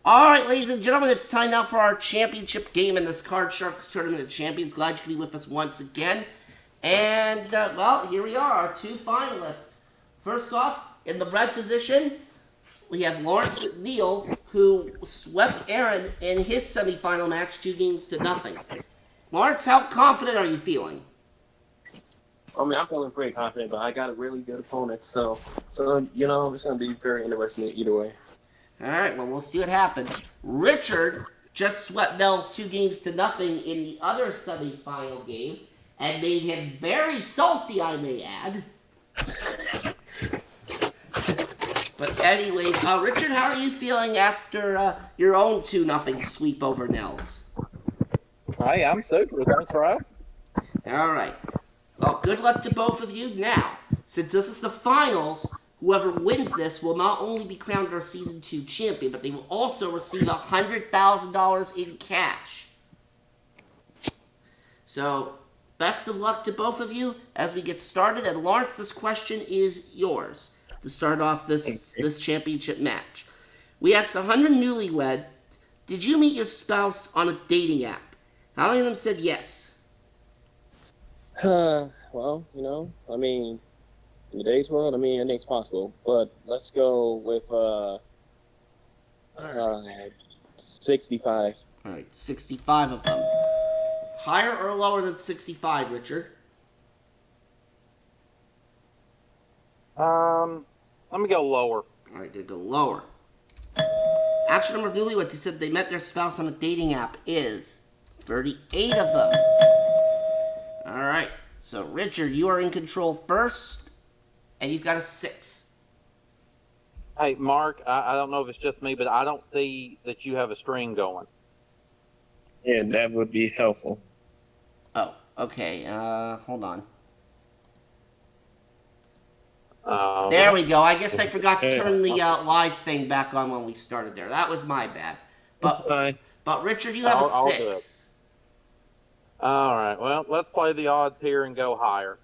All right, ladies and gentlemen, it's time now for our championship game in this Card Sharks Tournament of Champions. Glad you could be with us once again. And, well, here we are, our two finalists. First off, in the red position, we have Lawrence McNeil, who swept Aaron in his semifinal match 2-0. Lawrence, how confident are you feeling? I mean, I'm feeling pretty confident, but I got a really good opponent, so it's going to be very interesting either way. All right, well, we'll see what happens. Richard just swept Nels 2-0 in the other semifinal game and made him very salty, I may add. But anyways, Richard, how are you feeling after your own 2-0 sweep over Nels? Hey, I'm super. Thanks for asking. All right. Well, good luck to both of you. Now, since this is the finals, whoever wins this will not only be crowned our Season 2 champion, but they will also receive $100,000 in cash. So, best of luck to both of you as we get started. And Lawrence, this question is yours to start off this championship match. We asked 100 newlyweds, did you meet your spouse on a dating app? How many of them said yes? Well, I mean, in today's world, anything's possible. But let's go with 65. All right, 65 of them. Higher or lower than 65, Richard? Let me go lower. All right, gonna go lower. Actual number of newlyweds who said they met their spouse on a dating app is 38 of them. All right, so Richard, you are in control first, and you've got a 6. Hey, Mark, I don't know if it's just me, but I don't see that you have a string going. Yeah, that would be helpful. Oh, okay. Hold on. There we go. I guess I forgot to turn the live thing back on when we started there. That was my bad. But Richard, you have a I'll do 6. All right, well, let's play the odds here and go higher.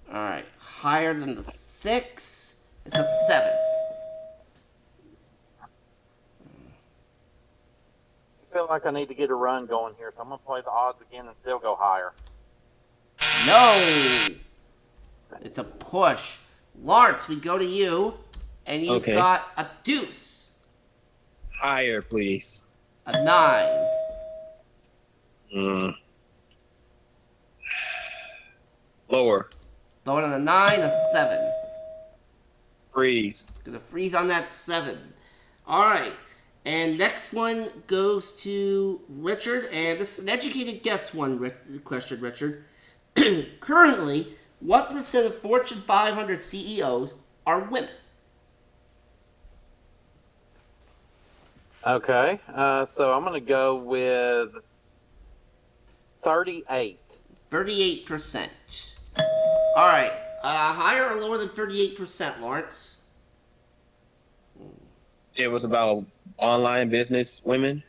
All right, higher than the 6. It's a 7. I feel like I need to get a run going here, so I'm going to play the odds again and still go higher. No! It's a push. Lawrence, we go to you, and you've got a deuce. Higher, please. A 9. Lower. Lower than a 9, a 7. Freeze. There's a freeze on that 7. All right. And next one goes to Richard, and this is an educated guess question, Richard. Currently, what percent of Fortune 500 CEOs are women? Okay, so I'm going to go with 38. 38%. All right. Higher or lower than 38%, Lawrence? It was about online business women.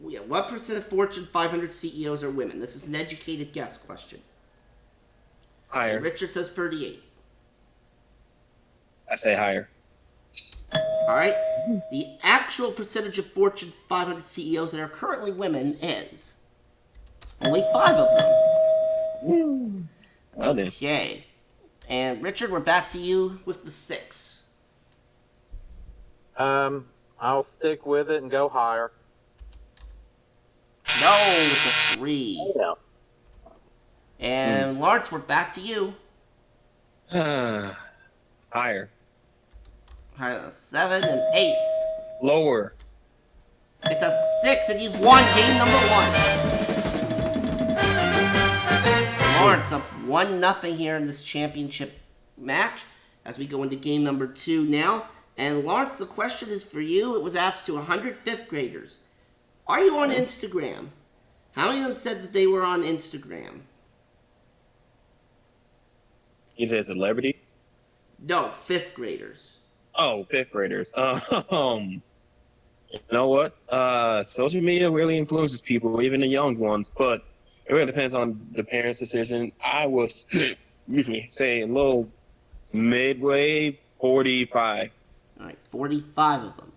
Yeah, what percent of Fortune 500 CEOs are women? This is an educated guess question. Higher. And Richard says 38. I say higher. All right. The actual percentage of Fortune 500 CEOs that are currently women is only 5 of them. Well, then. Okay. And Richard, we're back to you with the 6. I'll stick with it and go higher. No, it's a 3. Yeah. And Lawrence, we're back to you. Higher. Higher than a 7, and Ace. Lower. It's a 6, and you've won game number 1. So Lawrence up 1-0 here in this championship match as we go into game number 2 now. And Lawrence, the question is for you. It was asked to 100 fifth graders. Are you on Instagram? How many of them said that they were on Instagram? Is it a celebrity? No, 5th graders. Oh, 5th graders. You know what? Social media really influences people, even the young ones, but it really depends on the parents' decision. I was, say a little midway, 45. All right, 45 of them.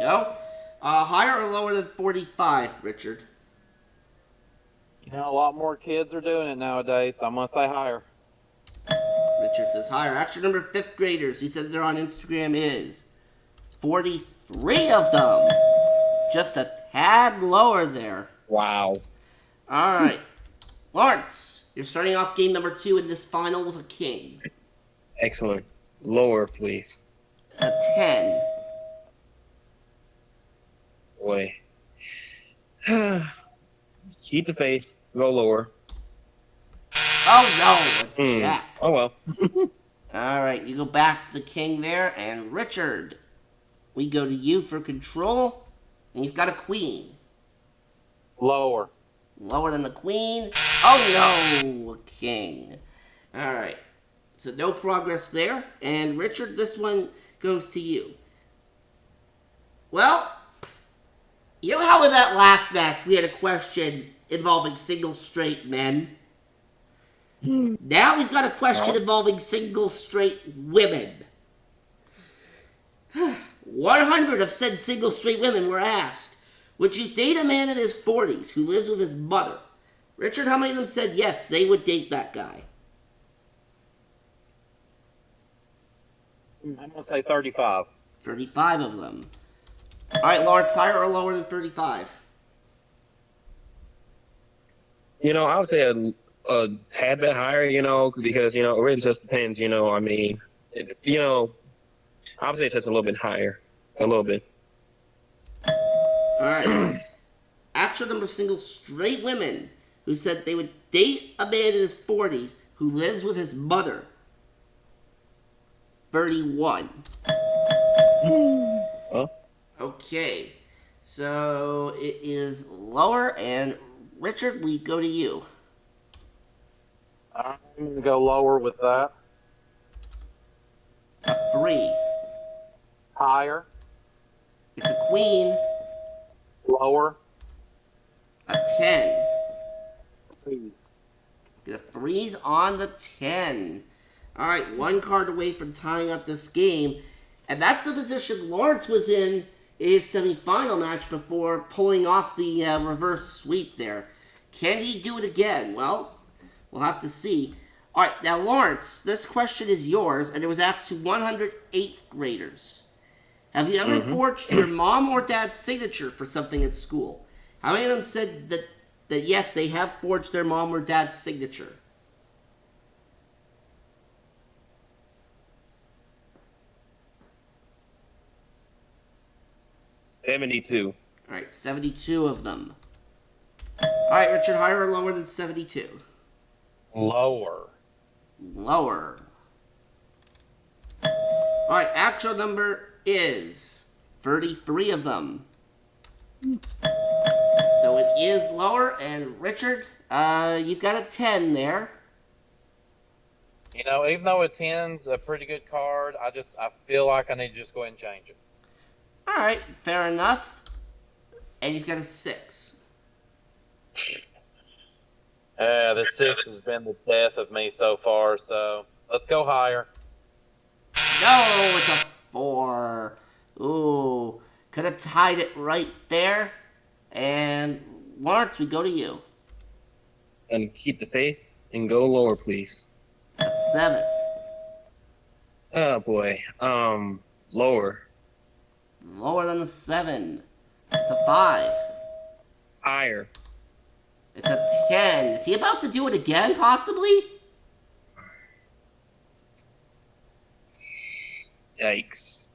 go. Higher or lower than 45, Richard? You know, a lot more kids are doing it nowadays, so I'm gonna say higher. Richard says higher. Actual number of fifth graders who said they're on Instagram is 43 of them. Just a tad lower there. Wow. All right. Lawrence, you're starting off game number 2 in this final with a king. Excellent. Lower, please. A 10. Boy. Keep the faith. Go lower. Oh no, a jack. Oh well. All right, you go back to the king there, and Richard, we go to you for control, and you've got a queen. Lower. Lower than the queen. Oh no, a king. All right, so no progress there, and Richard, this one goes to you. Well, you know how in that last match we had a question involving single straight men? Now we've got a question involving single straight women. 100 of said single straight women were asked, would you date a man in his 40s who lives with his mother? Richard, how many of them said yes, they would date that guy? I'm gonna say 35. 35 of them. All right, Lawrence, higher or lower than 35? You know, I would say a tad bit higher, because, it really just depends, I mean, I would say it's just a little bit higher. A little bit. All right. Actual number of single straight women who said they would date a man in his 40s who lives with his mother. 31. Well, Okay. So it is lower, and Richard, we go to you. I'm gonna go lower with that. A 3. Higher. It's a queen. Lower. A 10. Please. The 3's on the 10. All right, one card away from tying up this game. And that's the position Lawrence was in his semifinal match before pulling off the reverse sweep there. Can he do it again? Well, we'll have to see. All right, now, Lawrence, this question is yours, and it was asked to 108th graders. Have you ever forged your mom or dad's signature for something at school? How many of them said that yes, they have forged their mom or dad's signature? $72. All right, 72 of them. All right, Richard, higher or lower than 72? Lower. Lower. All right, actual number is 33 of them. So it is lower, and Richard, you've got a 10 there. You know, even though a 10's a pretty good card, I feel like I need to just go ahead and change it. All right, fair enough. And you've got a 6. The 6 has been the death of me so far, so let's go higher. No, it's a 4. Ooh, could have tied it right there. And Lawrence, we go to you. And keep the faith and go lower, please. A 7. Oh boy. Lower. Lower than the 7. It's a 5. Higher. It's a 10. Is he about to do it again, possibly? Yikes.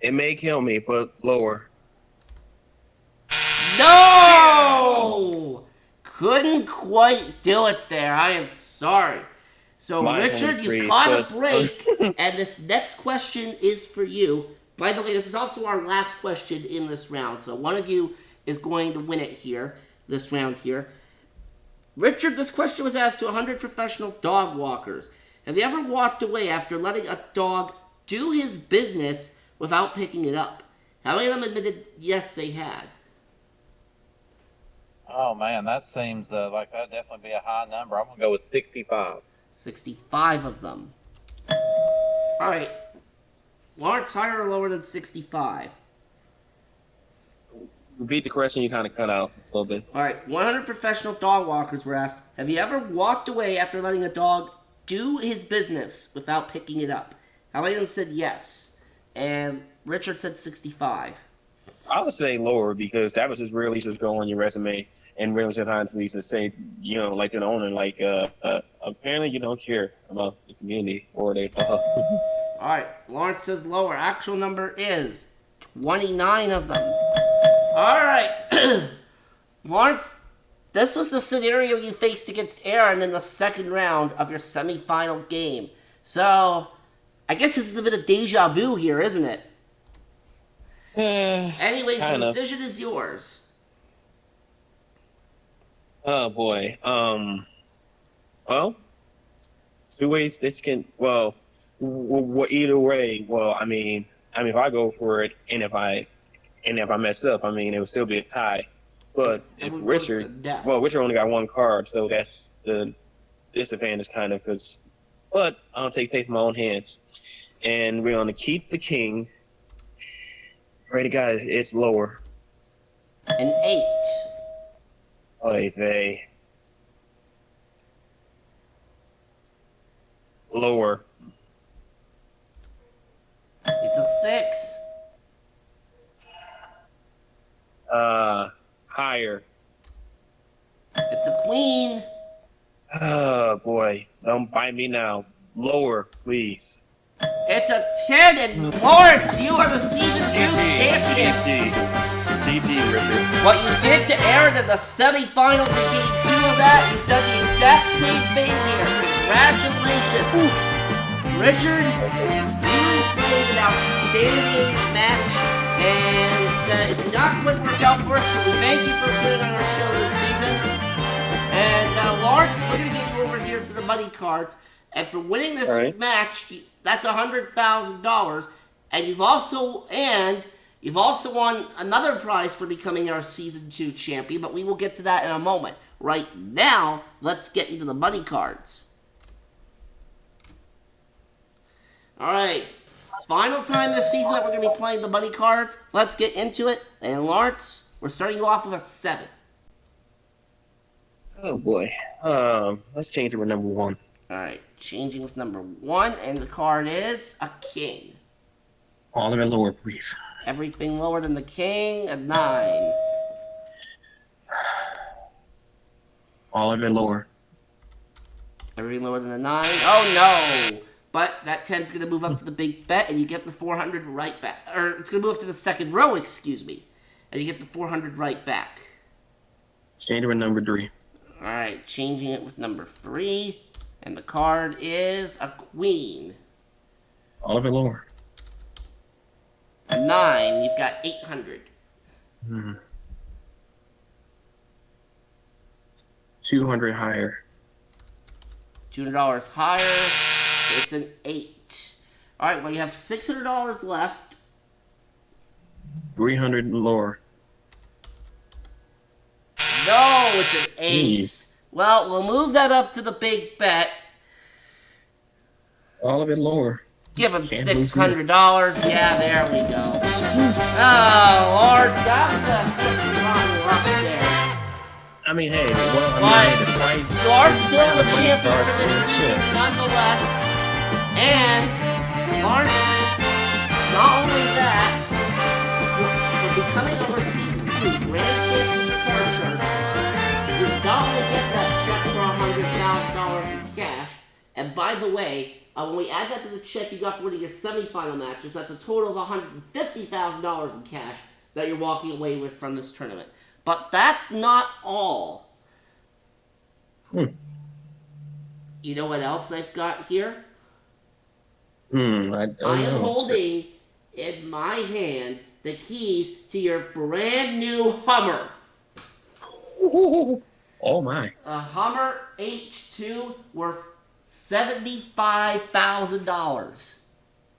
It may kill me, but lower. No! Couldn't quite do it there. I am sorry. So, My Richard, home you free, caught a but- break, and this next question is for you. By the way, this is also our last question in this round, so one of you is going to win it here, this round here. Richard, this question was asked to 100 professional dog walkers. Have you ever walked away after letting a dog do his business without picking it up? How many of them admitted yes, they had? Oh man, that seems like that'd definitely be a high number. I'm gonna go with 65. 65 of them. All right. Lawrence, higher or lower than 65? repeat the question. You kind of cut out a little bit. All right, 100 professional dog walkers were asked, have you ever walked away after letting a dog do his business without picking it up? How many of them said yes? And Richard said 65. I would say lower because that was just really just go on your resume and really just honestly to say, like an owner, like apparently you don't care about the community or they. All right, Lawrence says lower. Actual number is 29 of them. All right, Lawrence, this was the scenario you faced against Aaron in the second round of your semifinal game. So, I guess this is a bit of deja vu here, isn't it? Anyways, the decision is yours. Oh boy. Well, two ways this can. Well, either way. Well, I mean, if I go for it, and if I mess up, I mean, it would still be a tie. But if Richard, Richard only got one card, so that's the disadvantage, kind of. But I'll take fate in my own hands, and we're gonna keep the king. Pray to God, it's lower. An 8. Oy vey. Lower. It's a 6. Higher. It's a queen. Oh boy, don't bite me now. Lower, please. It's a 10, and Lawrence, you are the Season 2 champion. GG, Richard. What you did to Aaron in the semifinals in Game 2 of that, you've done the exact same thing here. Congratulations. Richard, you played an outstanding match, and it did not quite work out for us, but we thank you for appearing on our show this season. And Lawrence, we're going to get you over here to the money cards. And for winning this match, that's $100,000. And you've also won another prize for becoming our Season 2 champion, but we will get to that in a moment. Right now, let's get into the money cards. Alright, final time this season that we're going to be playing the money cards. Let's get into it. And Lawrence, we're starting you off with a 7. Oh boy. Let's change it with number 1. Alright, changing with number 1, and the card is a king. All of it lower, please. Everything lower than the king, a 9. All of it lower. Everything lower than the 9. Oh no! But that 10's going to move up to the big bet, and you get the 400 right back. Or it's going to move up to the second row, excuse me. And you get the 400 right back. Change it with number 3. Alright, changing it with number 3. And the card is a queen. All of it lower. A 9, you've got 800. 200 higher. $200 higher. It's an 8. Alright, well you have $600 left. 300 lower. No, it's an ace. Well, we'll move that up to the big bet. All of it lower. Give him $600. Yeah, there we go. Oh, Lord, that's a wrong luck there. I mean, hey, you are still the champion for this season, nonetheless. And, Lawrence, not only that, for becoming our Season 2 Grand Champion for Card Sharks, you not only get that check for $100,000 in cash, and by the way, when we add that to the check you got for winning your semifinal matches, that's a total of $150,000 in cash that you're walking away with from this tournament. But that's not all. You know what else I've got here? I am holding in my hand the keys to your brand new Hummer. Oh my. A Hummer H2 worth $75,000.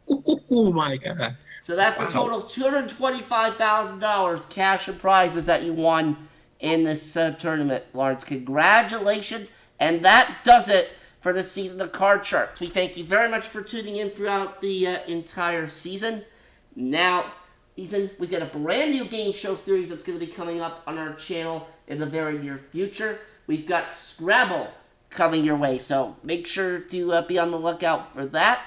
Oh my God. So that's a total of $225,000 cash and prizes that you won in this tournament, Lawrence. Congratulations. And that does it for this season of Card Sharks. We thank you very much for tuning in throughout the entire season. Now, Ethan, we got a brand new game show series that's going to be coming up on our channel in the very near future. We've got Scrabble coming your way, so make sure to be on the lookout for that.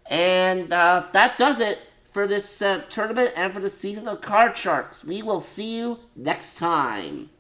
And that does it for this tournament and for the season of Card Sharks. We will see you next time.